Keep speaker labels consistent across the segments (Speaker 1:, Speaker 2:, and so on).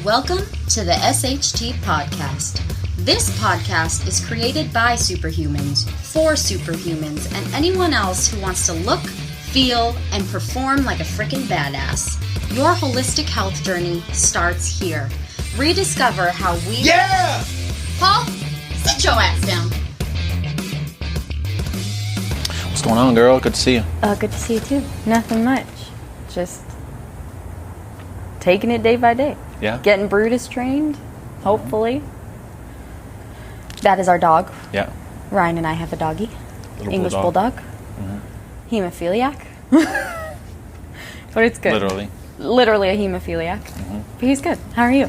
Speaker 1: Welcome to the SHT podcast. This podcast is created by superhumans, for superhumans, and anyone else who wants to look, feel, and perform like a freaking badass. Your holistic health journey starts here. Rediscover how we...
Speaker 2: Yeah!
Speaker 1: Paul, sit your ass down.
Speaker 2: What's going on, girl? Good to see you.
Speaker 3: Good to see you too. Nothing much. Just taking it day by day.
Speaker 2: Yeah?
Speaker 3: Getting Brutus trained, hopefully. That is our dog.
Speaker 2: Yeah.
Speaker 3: Ryan and I have a doggy.
Speaker 2: Little
Speaker 3: English bulldog. Hemophiliac. But it's good. Literally a hemophiliac. But he's good. How are you?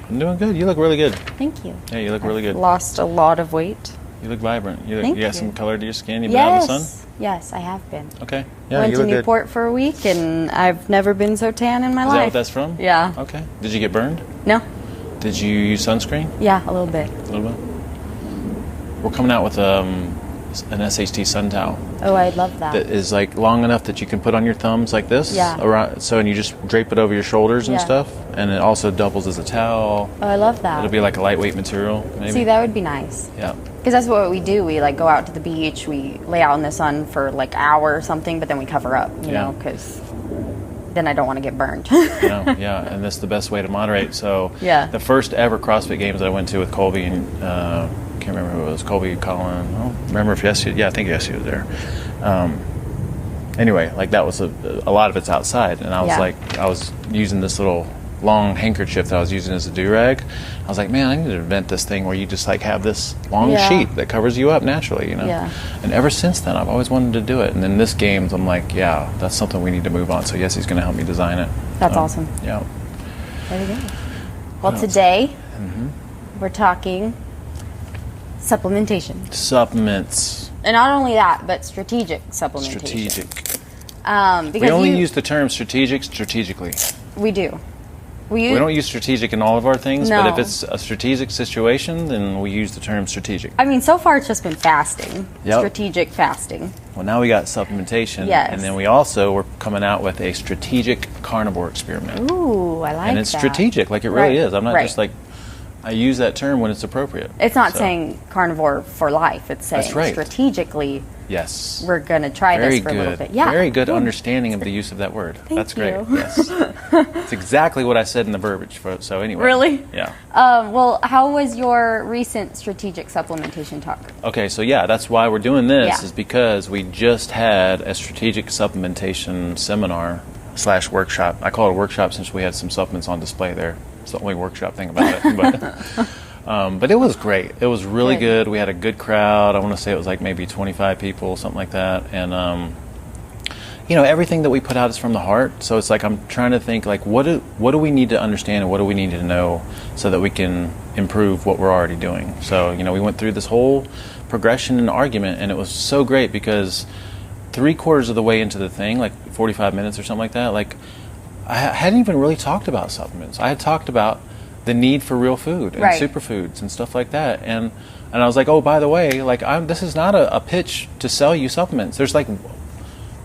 Speaker 2: I'm doing good. You look really good.
Speaker 3: Thank you.
Speaker 2: Yeah, you look really good.
Speaker 3: Lost a lot of weight.
Speaker 2: You look vibrant. You
Speaker 3: Thank
Speaker 2: got
Speaker 3: you.
Speaker 2: some color to your skin. You've been out in the sun?
Speaker 3: Yes, I have been.
Speaker 2: Okay. Yeah,
Speaker 3: Went
Speaker 2: you
Speaker 3: to
Speaker 2: look good.
Speaker 3: Newport for a week, and I've never been so tan in my
Speaker 2: Is
Speaker 3: life.
Speaker 2: that what that's from?
Speaker 3: Yeah.
Speaker 2: Okay. Did you get burned?
Speaker 3: No?
Speaker 2: Did you use sunscreen?
Speaker 3: Yeah, a little bit.
Speaker 2: A little bit? We're coming out with an SHT sun towel
Speaker 3: Oh, I love that.
Speaker 2: that is like long enough that you can put on your thumbs like this.
Speaker 3: Yeah.
Speaker 2: Around, so, and you just drape it over your shoulders and
Speaker 3: Yeah.
Speaker 2: stuff. And it also doubles as a towel.
Speaker 3: Oh, I love that.
Speaker 2: It'll be like a lightweight material, maybe.
Speaker 3: See, that would be nice.
Speaker 2: Yeah.
Speaker 3: Because that's what we do. We like go out to the beach, we lay out in the sun for like an hour or something, but then we cover up, you know, because then I don't want to get burned.
Speaker 2: Yeah, and that's the best way to moderate. So
Speaker 3: Yeah.
Speaker 2: the first ever CrossFit Games that I went to with Colby and can't remember who it was, Colby, Colin. I don't remember if Yessie. Yeah, I think Yessie was there. Anyway, like that was a lot of it's outside, and I was like, I was using this little long handkerchief that I was using as a do-rag. I was like, man, I need to invent this thing where you just like have this long sheet that covers you up naturally, you know?
Speaker 3: Yeah.
Speaker 2: And ever since then, I've always wanted to do it. And then this Games, I'm like, yeah, that's something we need to move on. So Yessie's going to help me design it.
Speaker 3: That's awesome.
Speaker 2: Yeah.
Speaker 3: There we go. Well, today we're talking supplementation.
Speaker 2: Supplements.
Speaker 3: And not only that, but strategic supplementation.
Speaker 2: Strategic.
Speaker 3: Because
Speaker 2: We only use the term strategically.
Speaker 3: We do.
Speaker 2: We don't use strategic in all of our things,
Speaker 3: No.
Speaker 2: but if it's a strategic situation, then we use the term strategic.
Speaker 3: I mean, so far it's just been fasting.
Speaker 2: Yep.
Speaker 3: Strategic fasting.
Speaker 2: Well, now we got supplementation,
Speaker 3: Yes.
Speaker 2: and then we also were coming out with a strategic carnivore experiment.
Speaker 3: Ooh, I like that.
Speaker 2: And it's strategic, like it really
Speaker 3: Right.
Speaker 2: is. I'm not
Speaker 3: Right.
Speaker 2: just like, I use that term when it's appropriate.
Speaker 3: It's not
Speaker 2: So,
Speaker 3: saying carnivore for life. It's saying
Speaker 2: That's right.
Speaker 3: strategically
Speaker 2: yes.
Speaker 3: we're going to try
Speaker 2: Very
Speaker 3: this for
Speaker 2: good.
Speaker 3: a little bit. Yeah.
Speaker 2: Very good understanding of the use of that word. That's great.
Speaker 3: you.
Speaker 2: Yes. It's exactly what I said in the verbiage. So anyway.
Speaker 3: Really?
Speaker 2: Yeah.
Speaker 3: Well, how was your recent strategic supplementation talk?
Speaker 2: Okay, so yeah, that's why we're doing this,
Speaker 3: Yeah.
Speaker 2: is because we just had a strategic supplementation seminar / workshop. I call it a workshop since we had some supplements on display there. It's the only workshop thing about it. But it was great. It was really good. We had a good crowd. I want to say it was like maybe 25 people, something like that. And you know, everything that we put out is from the heart. So it's like I'm trying to think like what do we need to understand and what do we need to know so that we can improve what we're already doing. So, you know, we went through this whole progression and argument, and it was so great because 3/4 of the way into the thing, like 45 minutes or something like that, like I hadn't even really talked about supplements. I had talked about the need for real food and superfoods and stuff like that. And I was like, oh, by the way, like this is not a pitch to sell you supplements. There's like,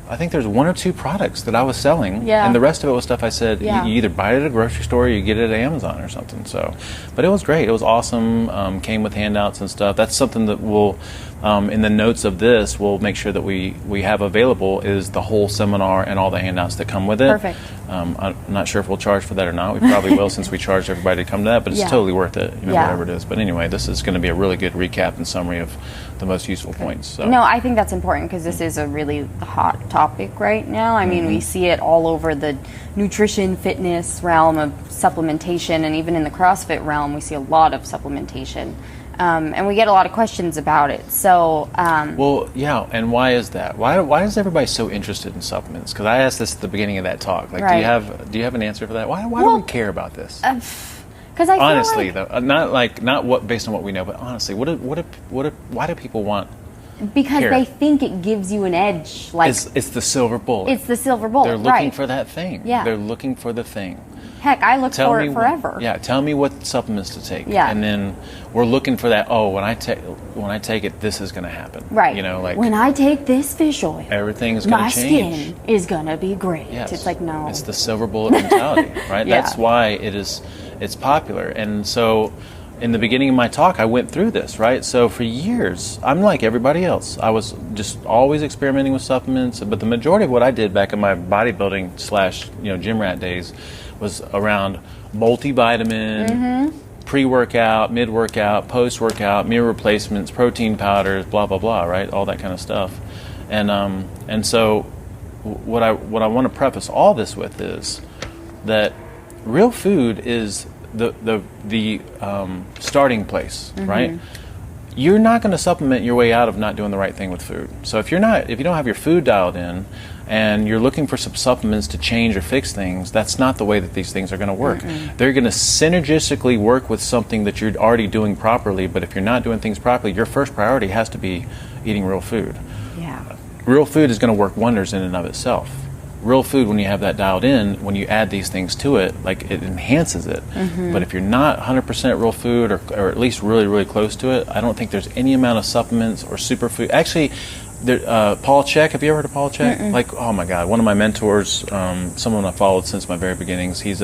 Speaker 2: I think there's 1 or 2 products that I was selling, and the rest of it was stuff I said you either buy it at a grocery store or you get it at Amazon or something. So, but it was great. It was awesome. Came with handouts and stuff. That's something that we'll, in the notes of this, we'll make sure that we have available is the whole seminar and all the handouts that come with it.
Speaker 3: Perfect.
Speaker 2: I'm not sure if we'll charge for that or not. We probably will since we charged everybody to come to that, but it's totally worth it, you know, whatever it is. But anyway, this is going to be a really good recap and summary of the most useful points. So.
Speaker 3: No, I think that's important because this is a really hot topic right now. I mean, we see it all over the nutrition, fitness realm of supplementation, and even in the CrossFit realm, we see a lot of supplementation. And we get a lot of questions about it. So,
Speaker 2: well, yeah, and why is that? Why is everybody so interested in supplements? Because I asked this at the beginning of that talk. Like, do you have an answer for that? Why do we care about this?
Speaker 3: Because I
Speaker 2: honestly,
Speaker 3: feel like,
Speaker 2: though, not what based on what we know, but honestly, why do people want?
Speaker 3: Because
Speaker 2: care?
Speaker 3: they think it gives you an edge. Like
Speaker 2: it's the silver bullet.
Speaker 3: It's the silver bullet.
Speaker 2: They're looking for that thing.
Speaker 3: Yeah.
Speaker 2: They're looking for the thing.
Speaker 3: Heck, I looked for it forever.
Speaker 2: Tell me what supplements to take.
Speaker 3: Yeah.
Speaker 2: And then we're looking for that, when I take it, this is going to happen.
Speaker 3: Right.
Speaker 2: You know, like
Speaker 3: when I take this fish oil,
Speaker 2: everything's going to change.
Speaker 3: My skin is going to be great.
Speaker 2: Yes.
Speaker 3: It's like, no.
Speaker 2: It's the silver bullet mentality, right?
Speaker 3: Yeah.
Speaker 2: That's why it is, it's popular. And so in the beginning of my talk, I went through this, right? So for years, I'm like everybody else. I was just always experimenting with supplements, but the majority of what I did back in my bodybuilding / gym rat days was around multivitamin, pre-workout, mid-workout, post-workout, meal replacements, protein powders, blah, blah, blah, right? All that kind of stuff. And so what I want to preface all this with is that real food is the starting place, right? You're not going to supplement your way out of not doing the right thing with food. So if you don't have your food dialed in and you're looking for some supplements to change or fix things, that's not the way that these things are going to work. They're going to synergistically work with something that you're already doing properly, but if you're not doing things properly, your first priority has to be eating real food.
Speaker 3: Yeah.
Speaker 2: Real food is going to work wonders in and of itself. Real food, when you have that dialed in, when you add these things to it, like, it enhances it. But if you're not 100% real food, or at least really, really close to it, I don't think there's any amount of supplements or superfood. Actually, Paul Chek, have you ever heard of Paul Chek? Like, oh my God, one of my mentors, someone I followed since my very beginnings. He's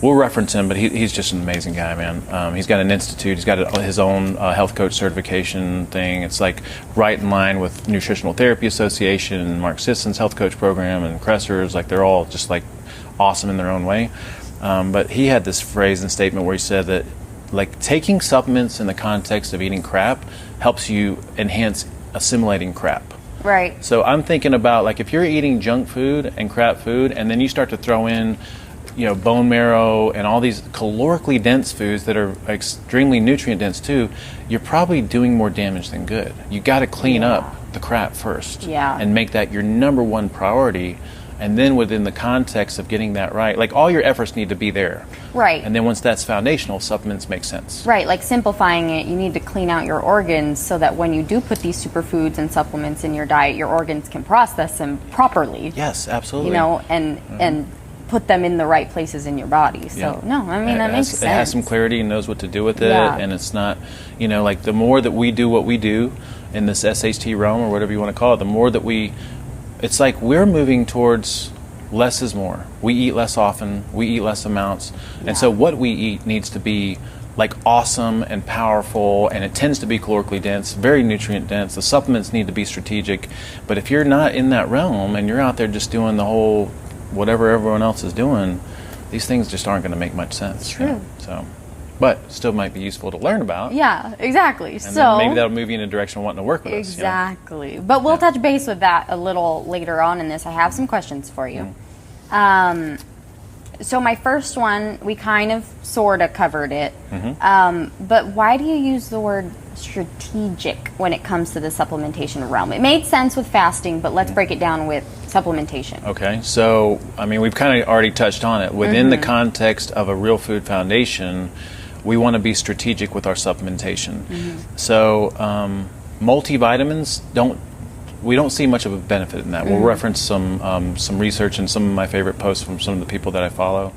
Speaker 2: we'll reference him, but he's just an amazing guy, man. He's got an institute. He's got his own health coach certification thing. It's like right in line with Nutritional Therapy Association and Mark Sisson's health coach program and Kresser's. Like, they're all just like awesome in their own way. But he had this phrase and statement where he said that, like, taking supplements in the context of eating crap helps you enhance assimilating crap.
Speaker 3: Right.
Speaker 2: So I'm thinking about, like, if you're eating junk food and crap food, and then you start to throw in bone marrow and all these calorically dense foods that are extremely nutrient dense too, you're probably doing more damage than good. You got to clean up the crap first and make that your number one priority. And then within the context of getting that right, like, all your efforts need to be there.
Speaker 3: Right.
Speaker 2: And then once that's foundational, supplements make sense.
Speaker 3: Right, like simplifying it, you need to clean out your organs so that when you do put these superfoods and supplements in your diet, your organs can process them properly.
Speaker 2: Yes, absolutely.
Speaker 3: And put them in the right places in your body. So, that makes sense.
Speaker 2: It has some clarity and knows what to do with it.
Speaker 3: Yeah.
Speaker 2: And it's not, like, the more that we do what we do in this SHT realm, or whatever you want to call it, the more that it's like we're moving towards less is more. We eat less often, we eat less amounts. And so what we eat needs to be, like, awesome and powerful, and it tends to be calorically dense, very nutrient dense. The supplements need to be strategic. But if you're not in that realm and you're out there just doing the whole whatever everyone else is doing, these things just aren't going to make much sense.
Speaker 3: True.
Speaker 2: So, but still might be useful to learn about.
Speaker 3: Yeah, exactly.
Speaker 2: And then maybe that'll move you in a direction of wanting to work with us.
Speaker 3: Exactly. But we'll touch base with that a little later on in this. I have some questions for you. So my first one, we kind of sort of covered it. But why do you use the word strategic when it comes to the supplementation realm? It made sense with fasting, but let's break it down with supplementation. Okay,
Speaker 2: so we've kind of already touched on it. Within the context of a real food foundation, we want to be strategic with our supplementation. So multivitamins we don't see much of a benefit in that. We'll reference some research and some of my favorite posts from some of the people that I follow.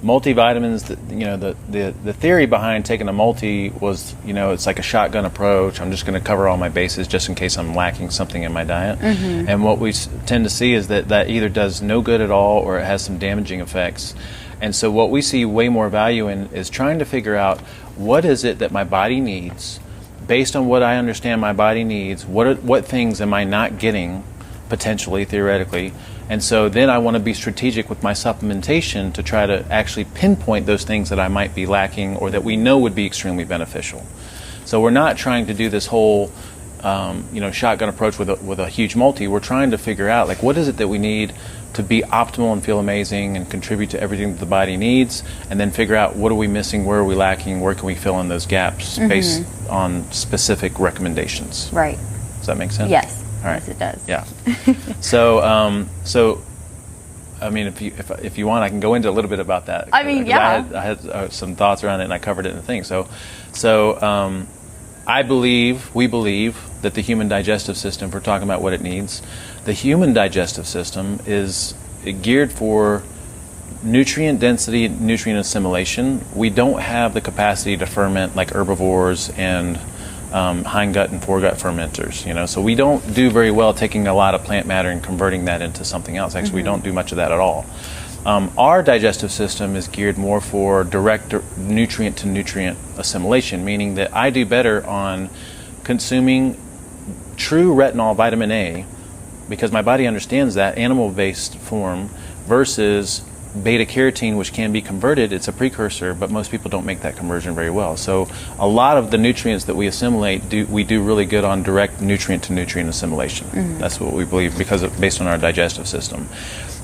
Speaker 2: Multivitamins, the theory behind taking a multi was, it's like a shotgun approach. I'm just going to cover all my bases just in case I'm lacking something in my diet. And what we tend to see is that either does no good at all or it has some damaging effects. And so what we see way more value in is trying to figure out, what is it that my body needs. Based on what I understand my body needs, what things am I not getting, potentially, theoretically, and so then I want to be strategic with my supplementation to try to actually pinpoint those things that I might be lacking or that we know would be extremely beneficial. So we're not trying to do this whole shotgun approach with a huge multi. We're trying to figure out, like, what is it that we need to be optimal and feel amazing and contribute to everything that the body needs, and then figure out what are we missing, where are we lacking, where can we fill in those gaps based on specific recommendations.
Speaker 3: Right.
Speaker 2: Does that make sense?
Speaker 3: Yes.
Speaker 2: All right.
Speaker 3: Yes, it does.
Speaker 2: Yeah. So I mean, if you want, I can go into a little bit about that.
Speaker 3: I mean, yeah.
Speaker 2: I had some thoughts around it, and I covered it in the thing. So we believe that the human digestive system, if we're talking about what it needs, the human digestive system is geared for nutrient density, nutrient assimilation. We don't have the capacity to ferment like herbivores and hindgut and foregut fermenters, so we don't do very well taking a lot of plant matter and converting that into something else. Actually, we don't do much of that at all. Our digestive system is geared more for direct nutrient to nutrient assimilation, meaning that I do better on consuming true retinol, vitamin A, because my body understands that animal-based form, versus beta-carotene, which can be converted. It's a precursor, but most people don't make that conversion very well. So a lot of the nutrients that we assimilate, we do really good on direct nutrient-to-nutrient assimilation. That's what we believe, based on our digestive system.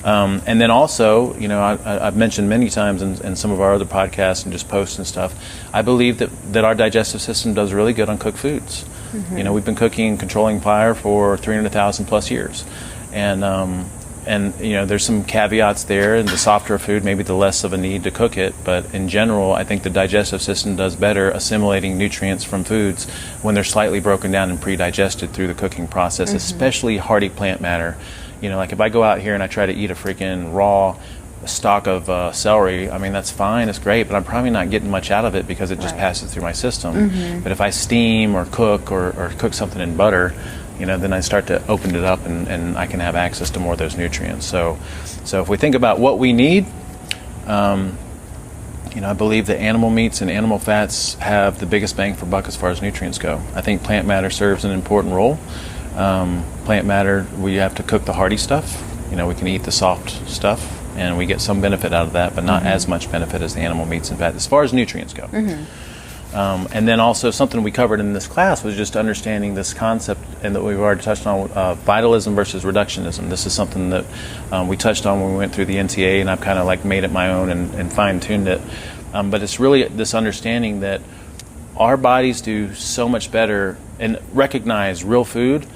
Speaker 2: And then also, I've mentioned many times in some of our other podcasts and just posts and stuff, I believe that our digestive system does really good on cooked foods. We've been cooking and controlling fire for 300,000 plus years. And there's some caveats there, and the softer a food, maybe the less of a need to cook it. But in general, I think the digestive system does better assimilating nutrients from foods when they're slightly broken down and pre-digested through the cooking process, especially hardy plant matter. Like if I go out here and I try to eat a freaking raw stalk of celery, I mean, that's fine, it's great, but I'm probably not getting much out of it because it just passes through my system. But if I steam or cook or cook something in butter, then I start to open it up and I can have access to more of those nutrients. So if we think about what we need, I believe that animal meats and animal fats have the biggest bang for buck as far as nutrients go. I think plant matter serves an important role. Plant matter, we have to cook the hardy stuff. We can eat the soft stuff, and we get some benefit out of that, but not as much benefit as the animal meats and fats as far as nutrients go. And then also something we covered in this class was just understanding this concept, and that we've already touched on, vitalism versus reductionism. This is something that we touched on when we went through the NTA, and I've kind of like made it my own and fine-tuned it. But it's really this understanding that our bodies do so much better and recognize real food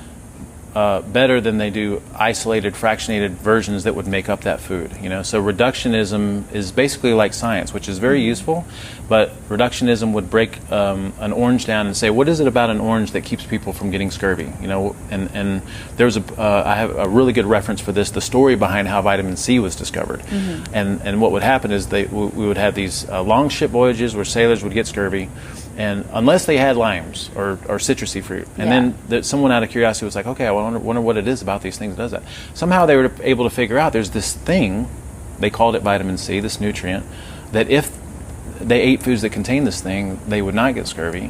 Speaker 2: better than they do isolated, fractionated versions that would make up that food. So reductionism is basically like science, which is very useful, but reductionism would break an orange down and say, what is it about an orange that keeps people from getting scurvy? And there's I have a really good reference for this, the story behind how vitamin C was discovered. And what would happen is we would have these long ship voyages where sailors would get scurvy, and unless they had limes or citrusy fruit. And then someone out of curiosity was like, okay, I wonder what it is about these things that does that. Somehow they were able to figure out there's this thing, they called it vitamin C, this nutrient, that if they ate foods that contain this thing, they would not get scurvy.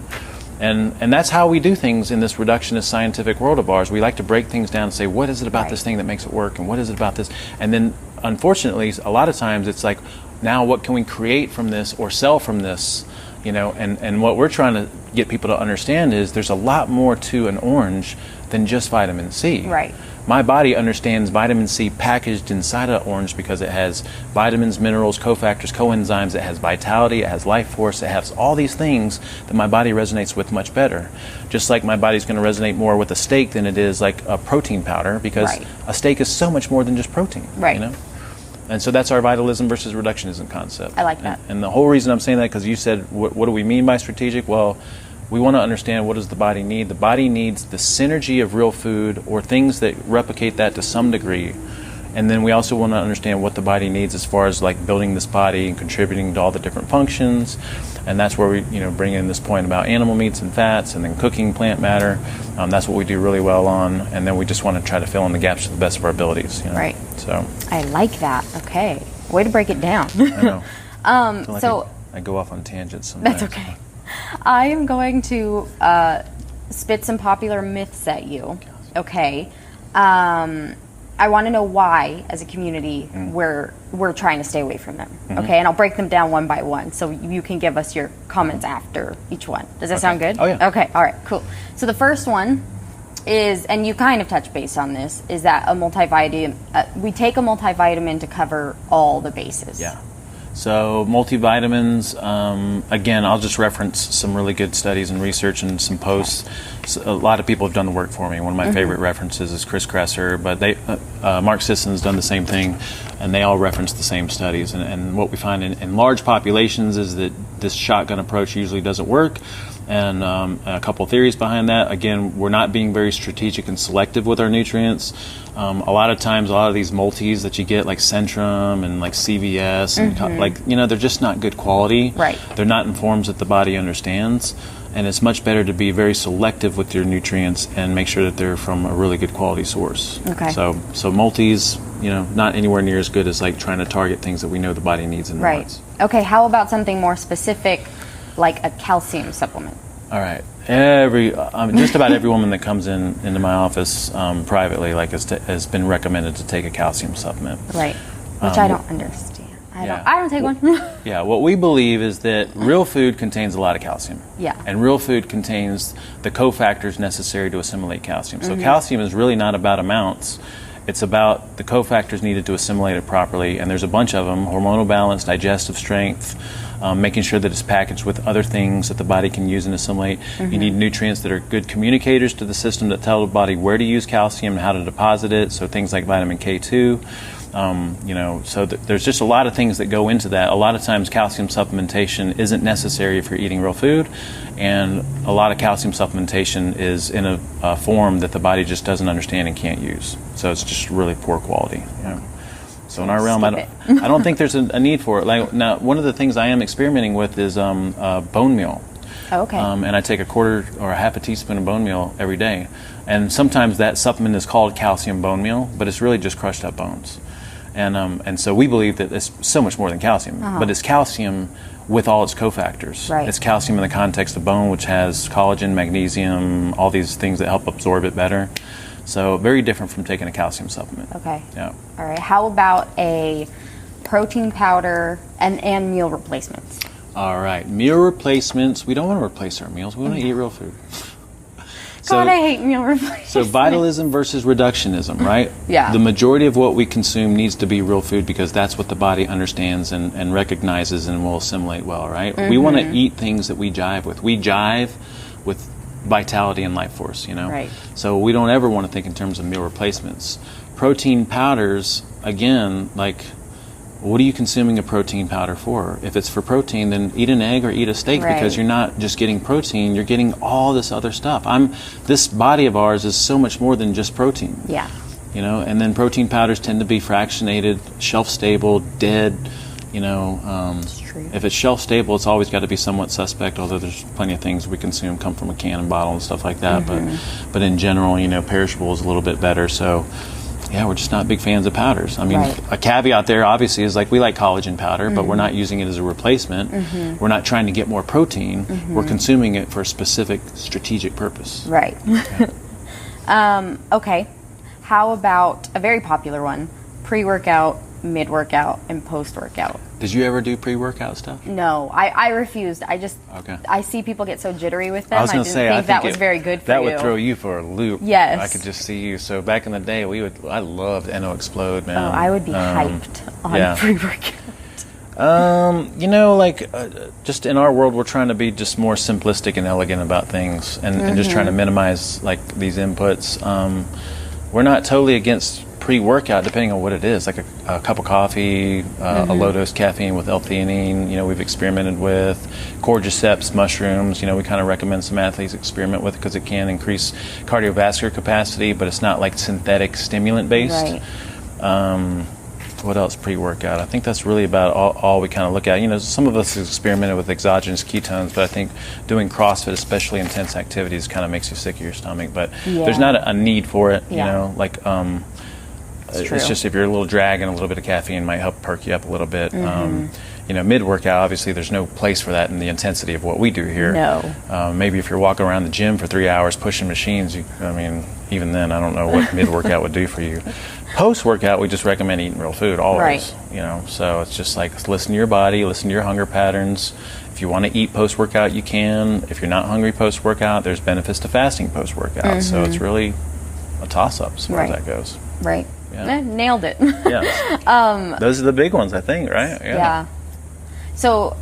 Speaker 2: And that's how we do things in this reductionist scientific world of ours. We like to break things down and say, what is it about this thing that makes it work, and what is it about this? And then, unfortunately, a lot of times it's like, now what can we create from this or sell from this? And what we're trying to get people to understand is there's a lot more to an orange than just vitamin C.
Speaker 3: Right.
Speaker 2: My body understands vitamin C packaged inside an orange because it has vitamins, minerals, cofactors, coenzymes, it has vitality, it has life force, it has all these things that my body resonates with much better. Just like my body's going to resonate more with a steak than it is like a protein powder, because a steak is so much more than just protein.
Speaker 3: Right.
Speaker 2: And so that's our vitalism versus reductionism concept.
Speaker 3: I like that.
Speaker 2: And the whole reason I'm saying that, because you said, what do we mean by strategic? Well, we want to understand, what does the body need? The body needs the synergy of real food or things that replicate that to some degree. And then we also want to understand what the body needs as far as like building this body and contributing to all the different functions. And that's where we bring in this point about animal meats and fats, and then cooking plant matter. That's what we do really well on. And then we just want to try to fill in the gaps to the best of our abilities.
Speaker 3: Right.
Speaker 2: So
Speaker 3: I like that. Okay. Way to break it down.
Speaker 2: I know.
Speaker 3: So
Speaker 2: I go off on tangents sometimes.
Speaker 3: That's okay. I am going to spit some popular myths at you. Okay. I want to know why, as a community, we're trying to stay away from them. Okay, and I'll break them down one by one, so you can give us your comments after each one. Does that sound good?
Speaker 2: Oh yeah.
Speaker 3: Okay. All right. Cool. So the first one is, and you kind of touched base on this, is that a multivitamin. We take a multivitamin to cover all the bases.
Speaker 2: Yeah. So multivitamins, again, I'll just reference some really good studies and research and some posts. So a lot of people have done the work for me. One of my favorite references is Chris Kresser, but Mark Sisson's done the same thing, and they all reference the same studies. And what we find in large populations is that this shotgun approach usually doesn't work. And a couple theories behind that. Again, we're not being very strategic and selective with our nutrients. A lot of times, a lot of these multis that you get, like Centrum and like CVS, and like, you know, they're just not good quality.
Speaker 3: Right.
Speaker 2: They're not in forms that the body understands. And it's much better to be very selective with your nutrients and make sure that they're from a really good quality source.
Speaker 3: Okay.
Speaker 2: So multis, you know, not anywhere near as good as like trying to target things that we know the body needs and wants.
Speaker 3: Okay, how about something more specific, like a calcium supplement?
Speaker 2: All right. Just about every woman that comes into my office privately, like, has been recommended to take a calcium supplement.
Speaker 3: Right. Which I don't understand. I don't take one.
Speaker 2: Yeah. What we believe is that real food contains a lot of calcium.
Speaker 3: Yeah.
Speaker 2: And real food contains the cofactors necessary to assimilate calcium. So calcium is really not about amounts. It's about the cofactors needed to assimilate it properly, and there's a bunch of them: hormonal balance, digestive strength, making sure that it's packaged with other things that the body can use and assimilate. You need nutrients that are good communicators to the system that tell the body where to use calcium and how to deposit it, so things like vitamin K2. There's just a lot of things that go into that. A lot of times calcium supplementation isn't necessary if you're eating real food, and a lot of calcium supplementation is in a form that the body just doesn't understand and can't use. So it's just really poor quality. You know? So in our realm, I don't think there's a need for it. Like, now, one of the things I am experimenting with is bone meal.
Speaker 3: Oh, okay.
Speaker 2: And I take a quarter or a half a teaspoon of bone meal every day. And sometimes that supplement is called calcium bone meal, but it's really just crushed up bones. And so we believe that it's so much more than calcium, but it's calcium with all its cofactors.
Speaker 3: Right.
Speaker 2: It's calcium in the context of bone, which has collagen, magnesium, all these things that help absorb it better. So very different from taking a calcium supplement.
Speaker 3: Okay.
Speaker 2: Yeah.
Speaker 3: All right. How about a protein powder and meal replacements?
Speaker 2: All right. Meal replacements. We don't want to replace our meals. We want to eat real food.
Speaker 3: God, I hate meal replacements.
Speaker 2: So vitalism versus reductionism, right?
Speaker 3: Yeah.
Speaker 2: The majority of what we consume needs to be real food because that's what the body understands and recognizes and will assimilate well, right? We want to eat things that we jive with. We jive with vitality and life force, you know?
Speaker 3: Right.
Speaker 2: So we don't ever want to think in terms of meal replacements. Protein powders, again, like, what are you consuming a protein powder for? If it's for protein, then eat an egg or eat a steak because you're not just getting protein, you're getting all this other stuff. This body of ours is so much more than just protein.
Speaker 3: Yeah.
Speaker 2: You know, and then protein powders tend to be fractionated, shelf stable, dead, you know. If it's shelf stable, it's always got to be somewhat suspect, although there's plenty of things we consume come from a can and bottle and stuff like that. But in general, you know, perishable is a little bit better. So yeah, we're just not big fans of powders. I mean, a caveat there obviously is like we like collagen powder, but we're not using it as a replacement. We're not trying to get more protein. We're consuming it for a specific strategic purpose.
Speaker 3: Right. Okay. How about a very popular one, pre-workout, mid-workout, and post-workout?
Speaker 2: Did you ever do pre-workout stuff?
Speaker 3: No, I refused. I see people get so jittery with them. I didn't think that was very good for you.
Speaker 2: That would throw you for a loop.
Speaker 3: Yes.
Speaker 2: I could just see you. So back in the day, I loved NO Explode, man.
Speaker 3: Oh, I would be hyped on pre-workout.
Speaker 2: You know, like, just in our world, we're trying to be just more simplistic and elegant about things and just trying to minimize, like, these inputs. We're not totally against pre-workout, depending on what it is, like a cup of coffee, a low-dose caffeine with L-theanine, you know, we've experimented with. Cordyceps mushrooms, you know, we kind of recommend some athletes experiment with because it can increase cardiovascular capacity, but it's not like synthetic stimulant-based.
Speaker 3: Right.
Speaker 2: What else pre-workout? I think that's really about all we kind of look at. You know, some of us have experimented with exogenous ketones, but I think doing CrossFit, especially intense activities, kind of makes you sick of your stomach. But there's not a need for it, you know, like... It's just if you're a little dragging, a little bit of caffeine might help perk you up a little bit. You know, mid-workout, obviously there's no place for that in the intensity of what we do here.
Speaker 3: No.
Speaker 2: Maybe if you're walking around the gym for 3 hours pushing machines, even then I don't know what mid-workout would do for you. Post-workout, we just recommend eating real food always.
Speaker 3: Right.
Speaker 2: You know, so it's just like listen to your body, listen to your hunger patterns. If you want to eat post-workout, you can. If you're not hungry post-workout, there's benefits to fasting post-workout. So it's really a toss-up as far as that goes.
Speaker 3: Right.
Speaker 2: Yeah.
Speaker 3: Nailed it.
Speaker 2: Yeah. Those are the big ones, I think, right?
Speaker 3: Yeah. So,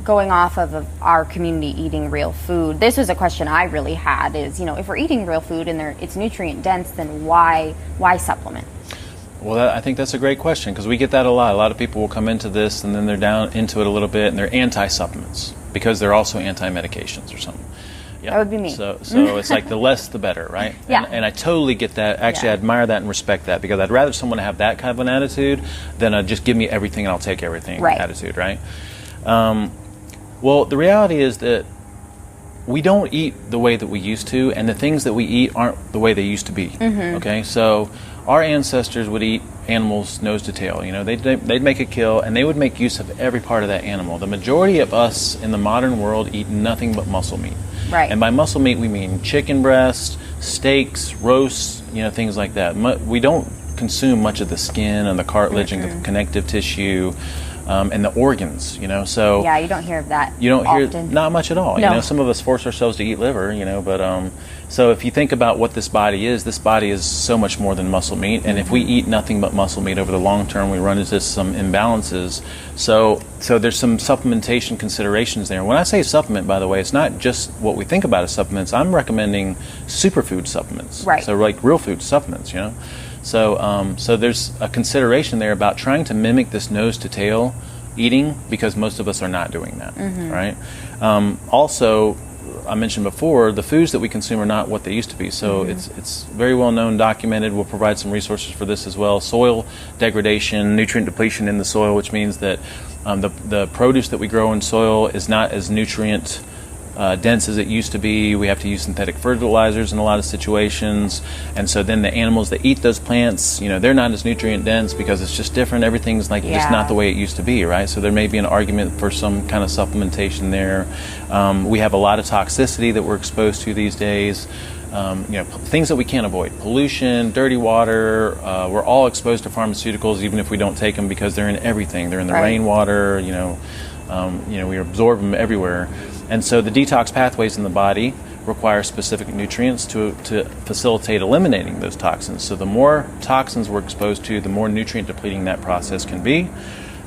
Speaker 3: going off of our community eating real food, this was a question I really had is, you know, if we're eating real food and it's nutrient dense, then why supplement?
Speaker 2: Well, I think that's a great question because we get that a lot. A lot of people will come into this and then they're down into it a little bit and they're anti-supplements because they're also anti-medications or something. Yeah.
Speaker 3: That would be me.
Speaker 2: So it's like the less the better, right?
Speaker 3: Yeah.
Speaker 2: And I totally get that. Actually, I admire that and respect that because I'd rather someone have that kind of an attitude than a just give me everything and I'll take everything attitude, right? Well, the reality is that we don't eat the way that we used to, and the things that we eat aren't the way they used to be. Okay, so our ancestors would eat animals nose to tail. You know, they'd make a kill, and they would make use of every part of that animal. The majority of us in the modern world eat nothing but muscle meat.
Speaker 3: Right.
Speaker 2: And by muscle meat, we mean chicken breast, steaks, roasts, you know, things like that. We don't consume much of the skin and the cartilage and the connective tissue. And the organs, you know, so
Speaker 3: yeah, you don't hear of that.
Speaker 2: You don't
Speaker 3: often.
Speaker 2: hear not much at all.
Speaker 3: No.
Speaker 2: You know, some of us force ourselves to eat liver, you know, but so if you think about what this body is so much more than muscle meat. And if we eat nothing but muscle meat over the long term, we run into some imbalances. So there's some supplementation considerations there. When I say supplement, by the way, it's not just what we think about as supplements. I'm recommending superfood supplements.
Speaker 3: Right.
Speaker 2: So like real food supplements, you know. So there's a consideration there about trying to mimic this nose to tail eating because most of us are not doing that, right? Also, I mentioned before, the foods that we consume are not what they used to be. So it's very well known, documented. We'll provide some resources for this as well. Soil degradation, nutrient depletion in the soil, which means that the produce that we grow in soil is not as nutrient dense as it used to be. We have to use synthetic fertilizers in a lot of situations, and so then the animals that eat those plants, you know, they're not as nutrient dense because it's just different. Everything's like just not the way it used to be, right? So there may be an argument for some kind of supplementation there. We have a lot of toxicity that we're exposed to these days. You know, things that we can't avoid: pollution, dirty water. We're all exposed to pharmaceuticals, even if we don't take them, because they're in everything. They're in the rainwater. You know, we absorb them everywhere. And so the detox pathways in the body require specific nutrients to facilitate eliminating those toxins. So the more toxins we're exposed to, the more nutrient depleting that process can be.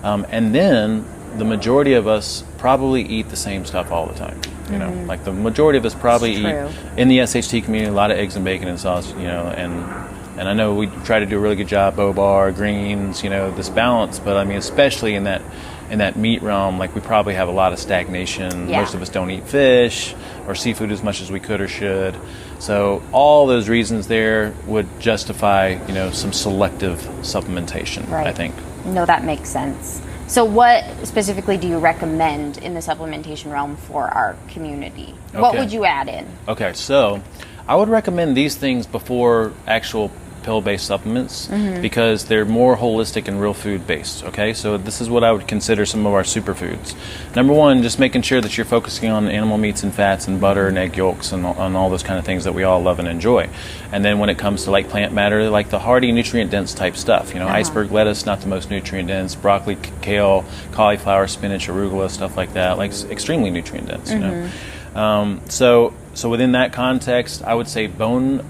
Speaker 2: And then the majority of us probably eat the same stuff all the time. You know, like the majority of us probably eat in the SHT community a lot of eggs and bacon and sausage. You know, and I know we try to do a really good job, Bobar, greens, you know, this balance. But I mean, especially in that meat realm, like we probably have a lot of stagnation. Most of us don't eat fish or seafood as much as we could or should. So all those reasons there would justify, you know, some selective supplementation, I think.
Speaker 3: No, that makes sense. So what specifically do you recommend in the supplementation realm for our community? What would you add in?
Speaker 2: Okay, so I would recommend these things before actual pill-based supplements because they're more holistic and real food-based, okay? So this is what I would consider some of our superfoods. Number one, just making sure that you're focusing on animal meats and fats and butter and egg yolks and on all those kind of things that we all love and enjoy. And then when it comes to like plant matter, like the hardy, nutrient-dense type stuff, you know, iceberg lettuce, not the most nutrient-dense, broccoli, kale, cauliflower, spinach, arugula, stuff like that, like extremely nutrient-dense, you know? So within that context, I would say bone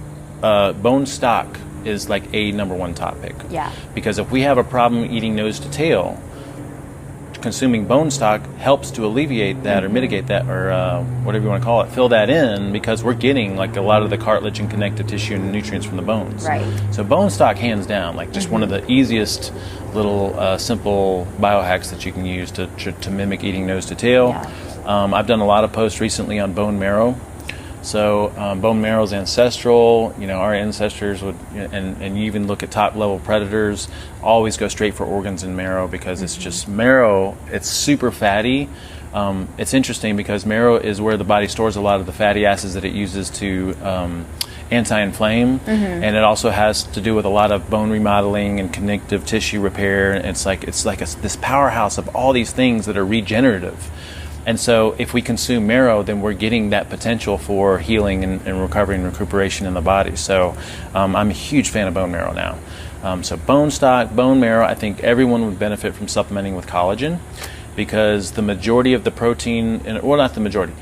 Speaker 2: stock is like a number one topic.
Speaker 3: Yeah.
Speaker 2: Because if we have a problem eating nose to tail, consuming bone stock helps to alleviate that or mitigate that or whatever you want to call it, fill that in because we're getting like a lot of the cartilage and connective tissue and nutrients from the bones.
Speaker 3: Right.
Speaker 2: So bone stock, hands down, like just one of the easiest little simple biohacks that you can use to mimic eating nose to tail. Yeah. I've done a lot of posts recently on bone marrow. So bone marrow is ancestral. You know, our ancestors would, and you even look at top level predators, always go straight for organs and marrow because it's just marrow. It's super fatty. It's interesting because marrow is where the body stores a lot of the fatty acids that it uses to anti-inflame, and it also has to do with a lot of bone remodeling and connective tissue repair. It's like this powerhouse of all these things that are regenerative. And so if we consume marrow, then we're getting that potential for healing and recovery and recuperation in the body. So I'm a huge fan of bone marrow now. So bone stock, bone marrow, I think everyone would benefit from supplementing with collagen because the majority of the protein, well, not the majority,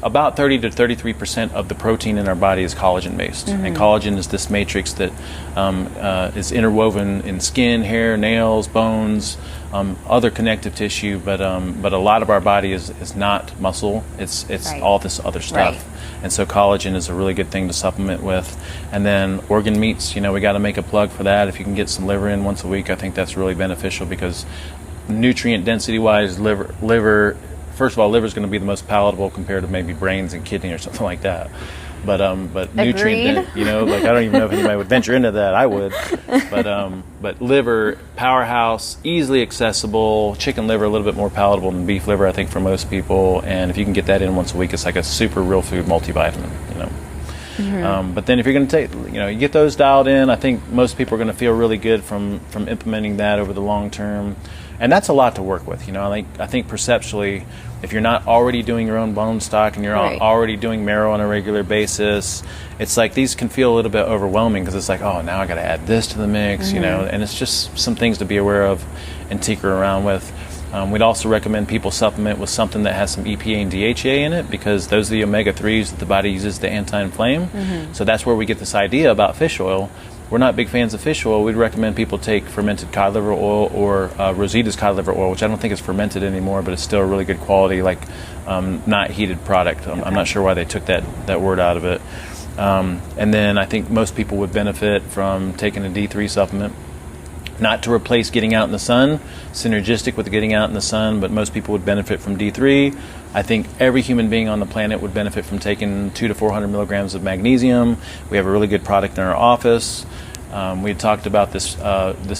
Speaker 2: about 30 to 33% of the protein in our body is collagen based, and collagen is this matrix that is interwoven in skin, hair, nails, bones, other connective tissue. But a lot of our body is not muscle. It's
Speaker 3: Right.
Speaker 2: all this other stuff.
Speaker 3: Right.
Speaker 2: And so collagen is a really good thing to supplement with. And then organ meats, we got to make a plug for that. If you can get some liver in once a week, I think that's really beneficial, because nutrient density wise, liver, first of all, liver is going to be the most palatable compared to maybe brains and kidney or something like that. But nutrient,
Speaker 3: Agreed.
Speaker 2: like I don't even know if anybody would venture into that. I would, but liver, powerhouse, easily accessible. Chicken liver a little bit more palatable than beef liver, I think, for most people. And if you can get that in once a week, it's like a super real food multivitamin. But then if you're going to take, you get those dialed in, I think most people are going to feel really good from implementing that over the long term. And that's a lot to work with. I think perceptually, if you're not already doing your own bone stock and you're
Speaker 3: Right.
Speaker 2: already doing marrow on a regular basis, it's like these can feel a little bit overwhelming, because it's like, oh, now I got to add this to the mix, and it's just some things to be aware of and tinker around with. We'd also recommend people supplement with something that has some EPA and DHA in it, because those are the omega-3s that the body uses to anti-inflame. So that's where we get this idea about fish oil. We're not big fans of fish oil. We'd recommend people take fermented cod liver oil or Rosita's cod liver oil, which I don't think is fermented anymore, but it's still a really good quality, not heated product. I'm not sure why they took that word out of it. And then I think most people would benefit from taking a D3 supplement. Not to replace getting out in the sun, synergistic with getting out in the sun, but most people would benefit from D3. I think every human being on the planet would benefit from taking 200 to 400 milligrams of magnesium. We have a really good product in our office. We had talked about this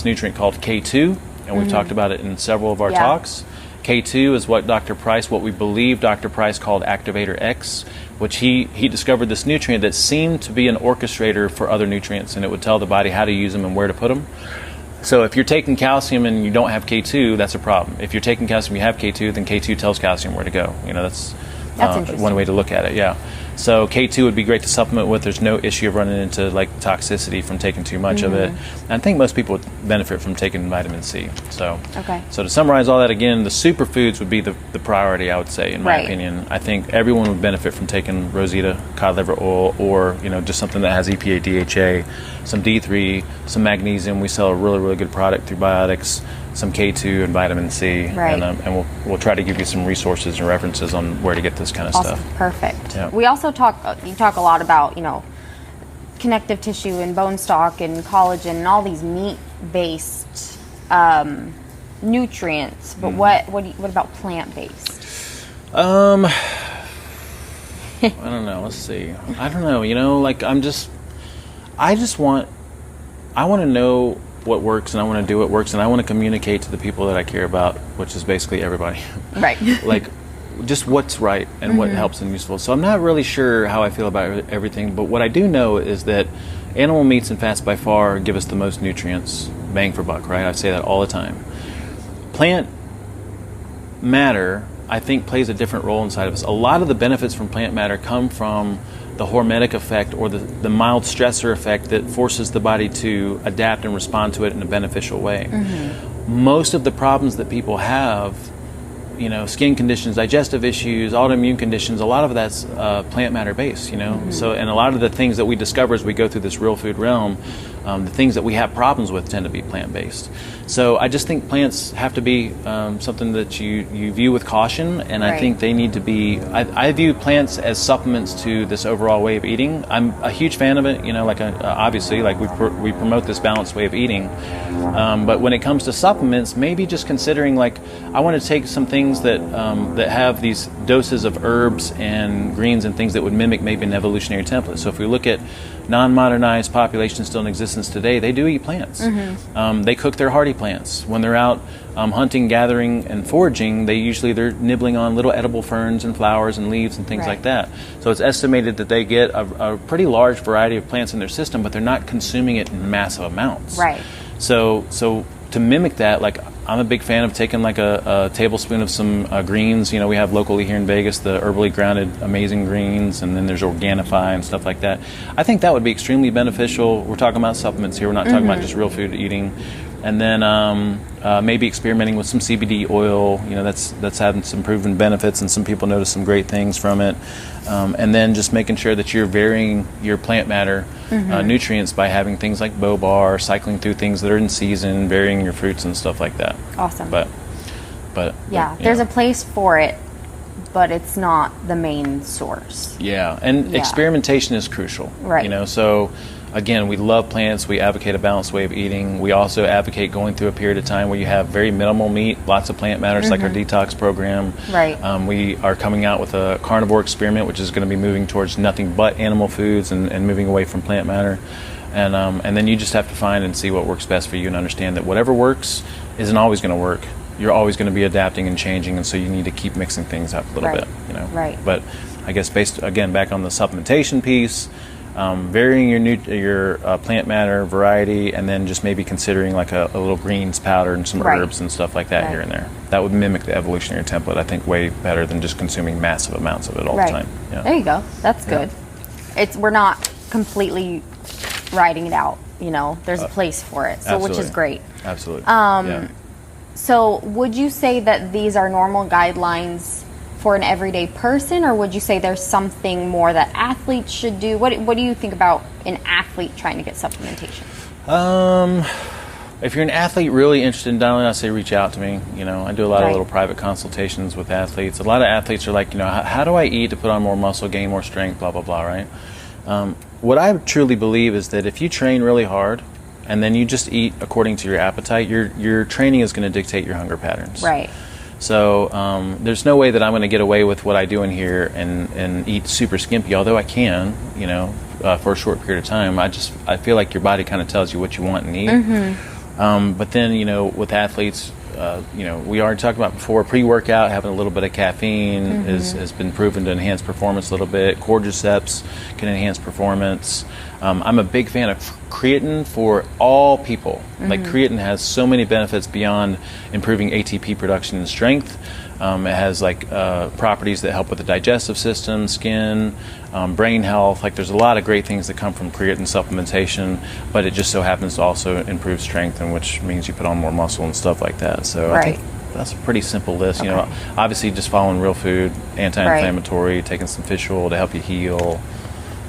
Speaker 2: nutrient called K2, and we've talked about it in several of our talks. K2 is what we believe Dr. Price called Activator X, which he discovered this nutrient that seemed to be an orchestrator for other nutrients, and it would tell the body how to use them and where to put them. So if you're taking calcium and you don't have K2, that's a problem. If you're taking calcium and you have K2, then K2 tells calcium where to go. That's one way to look at it, yeah. So K2 would be great to supplement with. There's no issue of running into toxicity from taking too much of it. And I think most people would benefit from taking vitamin C. So to summarize all that again, the superfoods would be the priority, I would say, in my opinion. I think everyone would benefit from taking Rosita cod liver oil, or just something that has EPA, DHA, some D3, some magnesium. We sell a really, really good product through Biotics, some K2 and vitamin C, and we'll try to give you some resources and references on where to get this kind of stuff.
Speaker 3: Perfect.
Speaker 2: Yeah.
Speaker 3: We also talk a lot about connective tissue and bone stock and collagen and all these meat-based nutrients, but what about plant-based?
Speaker 2: I don't know. Let's see. I don't know. I want to know what works, and I want to do what works, and I want to communicate to the people that I care about, which is basically everybody.
Speaker 3: Right.
Speaker 2: Just what's right and what helps and useful. So I'm not really sure how I feel about everything, but what I do know is that animal meats and fats by far give us the most nutrients, bang for buck, right? I say that all the time. Plant matter, I think, plays a different role inside of us. A lot of the benefits from plant matter come from the hormetic effect, or the mild stressor effect that forces the body to adapt and respond to it in a beneficial way. Most of the problems that people have, skin conditions, digestive issues, autoimmune conditions, a lot of that's plant matter based, So, and a lot of the things that we discover as we go through this real food realm, the things that we have problems with tend to be plant based. So I just think plants have to be something that you view with caution, and I think they need to be, I view plants as supplements to this overall way of eating. I'm a huge fan of it, obviously, we promote this balanced way of eating. But when it comes to supplements, maybe just considering I want to take some things that have these doses of herbs and greens and things that would mimic maybe an evolutionary template. So if we look at non-modernized populations still in existence today, they do eat plants. They cook their hardy plants. When they're out hunting, gathering, and foraging, they're nibbling on little edible ferns and flowers and leaves and things like that. So it's estimated that they get a pretty large variety of plants in their system, but they're not consuming it in massive amounts.
Speaker 3: Right.
Speaker 2: So to mimic that, I'm a big fan of taking a tablespoon of some greens. We have locally here in Vegas the herbally grounded amazing greens, and then there's Organifi and stuff like that. I think that would be extremely beneficial. We're talking about supplements here. We're not talking about just real food eating. And then maybe experimenting with some CBD oil. That's had some proven benefits, and some people notice some great things from it. And then just making sure that you're varying your plant matter nutrients by having things like Bobar, cycling through things that are in season, varying your fruits and stuff like that.
Speaker 3: Awesome.
Speaker 2: But
Speaker 3: there's a place for it, but it's not the main source.
Speaker 2: Yeah, and experimentation is crucial.
Speaker 3: Right.
Speaker 2: So again, we love plants. We advocate a balanced way of eating. We also advocate going through a period of time where you have very minimal meat, lots of plant matters, like our detox program.
Speaker 3: Right.
Speaker 2: We are coming out with a carnivore experiment, which is going to be moving towards nothing but animal foods and moving away from plant matter. And then you just have to find and see what works best for you, and understand that whatever works isn't always going to work. You're always going to be adapting and changing, and so you need to keep mixing things up a little bit.
Speaker 3: Right.
Speaker 2: But I guess based again back on the supplementation piece. Varying your plant matter variety, and then just maybe considering like a little greens powder and some herbs and stuff like that here and there. That would mimic the evolutionary template, I think, way better than just consuming massive amounts of it all the time. Yeah.
Speaker 3: There you go. That's good. We're not completely writing it out. There's a place for it, which is great.
Speaker 2: Absolutely.
Speaker 3: So would you say that these are normal guidelines for an everyday person, or would you say there's something more that athletes should do? What do you think about an athlete trying to get supplementation?
Speaker 2: If you're an athlete really interested in dialing, I say reach out to me. I do a lot of little private consultations with athletes. A lot of athletes are like, how do I eat to put on more muscle, gain more strength, blah, blah, blah, right? What I truly believe is that if you train really hard and then you just eat according to your appetite, your training is going to dictate your hunger patterns.
Speaker 3: Right.
Speaker 2: So there's no way that I'm going to get away with what I do in here and eat super skimpy, although I can, for a short period of time. I feel like your body kind of tells you what you want and need. But then, with athletes, we already talked about before, pre-workout, having a little bit of caffeine has been proven to enhance performance a little bit. Cordyceps can enhance performance. I'm a big fan of creatine for all people. Like, creatine has so many benefits beyond improving ATP production and strength. It has properties that help with the digestive system, skin, brain health. There's a lot of great things that come from creatine supplementation, but it just so happens to also improve strength, and which means you put on more muscle and stuff like that. So I think that's a pretty simple list. Obviously just following real food, anti-inflammatory, taking some fish oil to help you heal.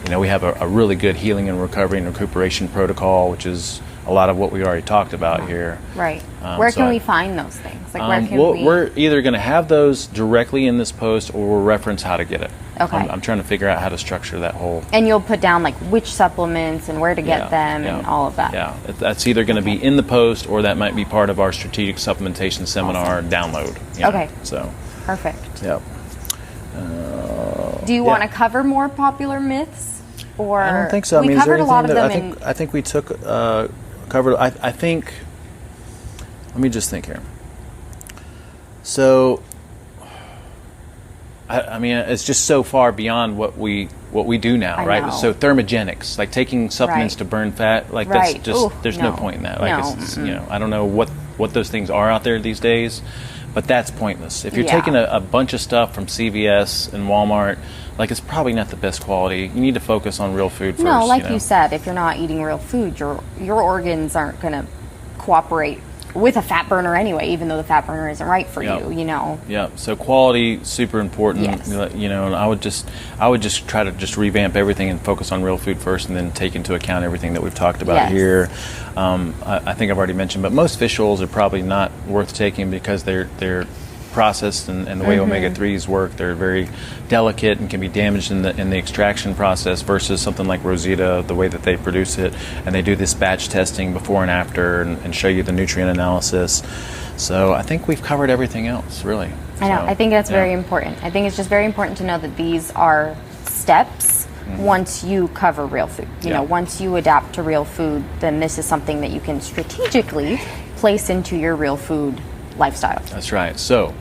Speaker 2: We have a really good healing and recovery and recuperation protocol, which is a lot of what we already talked about here.
Speaker 3: Right. Where can we find those things?
Speaker 2: We're either going to have those directly in this post, or we'll reference how to get it.
Speaker 3: Okay.
Speaker 2: I'm trying to figure out how to structure that whole.
Speaker 3: And you'll put down which supplements and where to get them and all of that.
Speaker 2: Yeah, that's either going to be in the post, or that might be part of our strategic supplementation seminar download.
Speaker 3: Okay.
Speaker 2: So.
Speaker 3: Perfect.
Speaker 2: Yep.
Speaker 3: Do you want to cover more popular myths? Or
Speaker 2: I don't think so.
Speaker 3: We covered a lot of them.
Speaker 2: I think we covered. I think. Let me just think here. So, it's just so far beyond what we do now, right?
Speaker 3: Know.
Speaker 2: So thermogenics, like taking supplements to burn fat, that's just there's no point in that. I don't know what those things are out there these days, but that's pointless. If you're taking a bunch of stuff from CVS and Walmart, it's probably not the best quality. You need to focus on real food first.
Speaker 3: No, you said, if you're not eating real food, your organs aren't going to cooperate with a fat burner anyway, even though the fat burner isn't right for you.
Speaker 2: Yeah. So quality, super important.
Speaker 3: Yes.
Speaker 2: And I would just try to just revamp everything and focus on real food first, and then take into account everything that we've talked about here. I think I've already mentioned, but most fish oils are probably not worth taking because they're processed and the way omega-3s work. They're very delicate and can be damaged in the extraction process, versus something like Rosita, the way that they produce it, and they do this batch testing before and after and show you the nutrient analysis. So I think we've covered everything else, really.
Speaker 3: I know. I think that's very important. I think it's just very important to know that these are steps. Once you cover real food, once you adapt to real food, then this is something that you can strategically place into your real food lifestyle.
Speaker 2: That's right. So,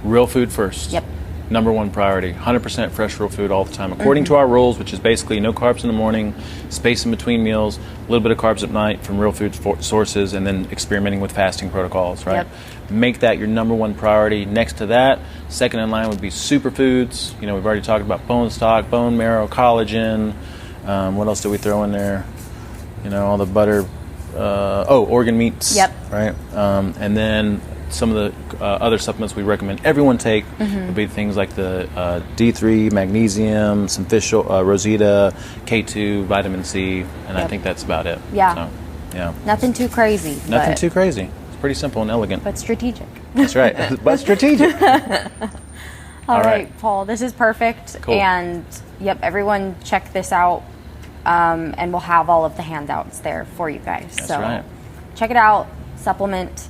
Speaker 2: real food first.
Speaker 3: Yep.
Speaker 2: Number one priority, 100% fresh real food all the time, according to our rules, which is basically no carbs in the morning, space in between meals, a little bit of carbs at night from real food sources, and then experimenting with fasting protocols, right?
Speaker 3: Yep.
Speaker 2: Make that your number one priority. Next to that, second in line would be superfoods. We've already talked about bone stock, bone marrow, collagen. What else do we throw in there? All the butter, organ meats.
Speaker 3: Yep.
Speaker 2: Right. And then some of the other supplements we recommend everyone take would be things like the D3, magnesium, some fish rosita, K2, vitamin C, and I think that's about it.
Speaker 3: Yeah.
Speaker 2: So, yeah.
Speaker 3: Nothing too crazy.
Speaker 2: Nothing too crazy. It's pretty simple and elegant.
Speaker 3: But strategic.
Speaker 2: That's right. But strategic.
Speaker 3: All right, Paul, this is perfect.
Speaker 2: Cool.
Speaker 3: And yep, everyone check this out. And we'll have all of the handouts there for you guys.
Speaker 2: That's
Speaker 3: so
Speaker 2: right.
Speaker 3: check it out, supplement.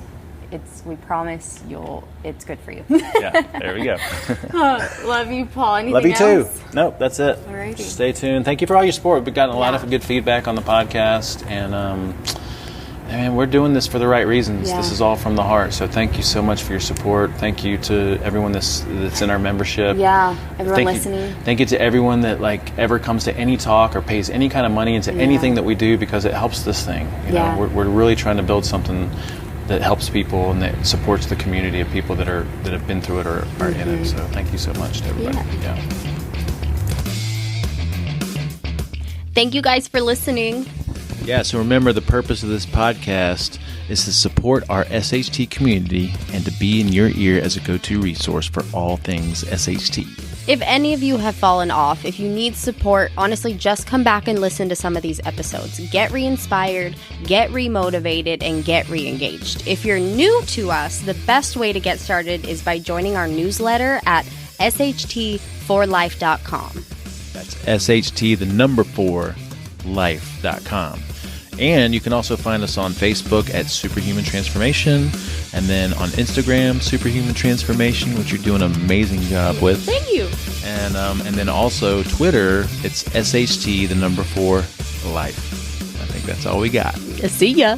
Speaker 3: We promise it's good for you.
Speaker 2: Yeah, there we go.
Speaker 3: Love you, Paul. Anything
Speaker 2: Love you
Speaker 3: else?
Speaker 2: too. Nope, that's it.
Speaker 3: Alrighty.
Speaker 2: Stay tuned. Thank you for all your support. We've gotten a lot of good feedback on the podcast, and man, we're doing this for the right reasons.
Speaker 3: Yeah.
Speaker 2: This is all from the heart. So thank you so much for your support. Thank you to everyone that's in our membership.
Speaker 3: Yeah, everyone listening.
Speaker 2: Thank you to everyone that ever comes to any talk or pays any kind of money into anything that we do, because it helps this thing. You know, we're really trying to build something that helps people and that supports the community of people that have been through it or are in it. So thank you so much to everybody. Yeah.
Speaker 1: Thank you guys for listening.
Speaker 2: Yeah, so remember, the purpose of this podcast is to support our SHT community and to be in your ear as a go-to resource for all things SHT.
Speaker 1: If any of you have fallen off, if you need support, honestly, just come back and listen to some of these episodes. Get re-inspired, get re-motivated, and get re-engaged. If you're new to us, the best way to get started is by joining our newsletter at sht4life.com.
Speaker 2: That's SHT4life.com. And you can also find us on Facebook at Superhuman Transformation, and then on Instagram, Superhuman Transformation, which you're doing an amazing job with.
Speaker 1: Thank you.
Speaker 2: And then also Twitter, it's SHT4life. I think that's all we got.
Speaker 1: See ya.